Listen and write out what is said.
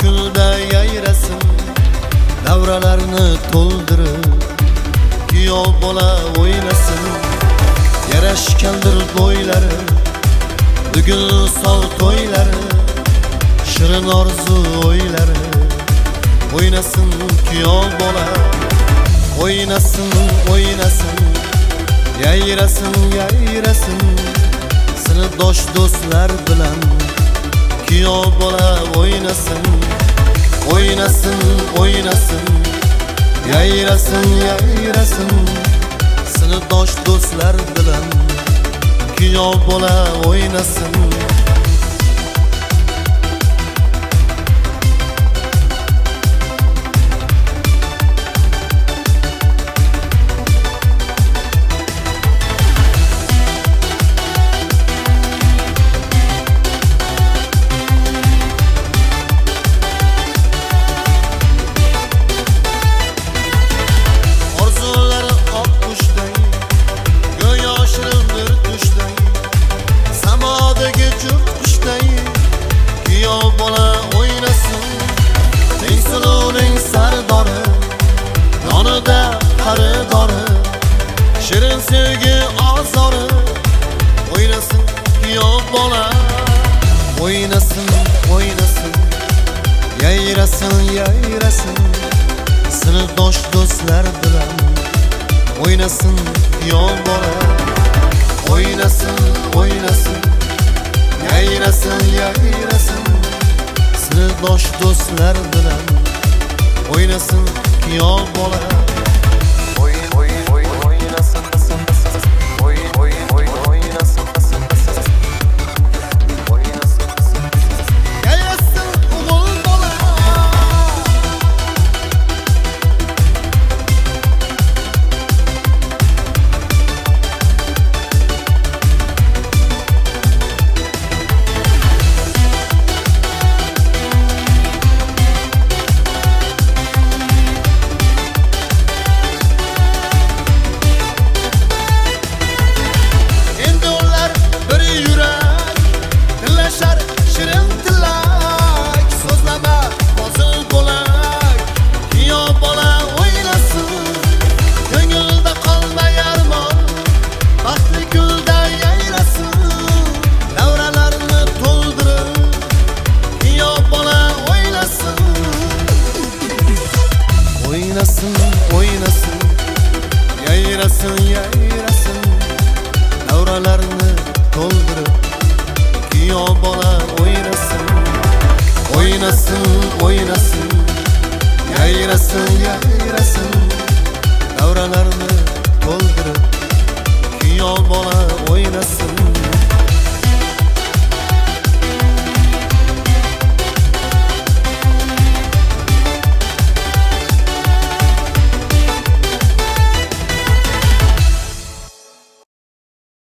kulda yayrasın, davralarni to'ldirib kuyov bola o'ynasın. Yarashgandir bo'ylari, bugun sol to'ylari, shirin orzu o'ylari. O'ynasın kuyov bola, o'ynasın, o'ynasın, yayrasın, yayrasın. Sinfdosh do'stlar bilan kuyov bola o'ynasın. O'ynasın, o'ynasın, yayrasın, yayrasın. Sinfdosh do'stlar bilan kuyov bola o'ynasın. Shirin sevgi azori, o'ynasın kuyov bola. O'ynasın, o'ynasın, yayrasın, yayrasın. Sinfdosh do'stlar bilan o'ynasın kuyov bola. O'ynasın, o'ynasın, yayrasın, yayrasın. Sinfdosh do'stlar bilan o'ynasın kuyov bola. Oynasın, oynasın, yayrasın, yayrasın. Davralarni to'ldirib kuyov bola o'ynasın. Oynasın, oynasın, yayrasın, yayrasın.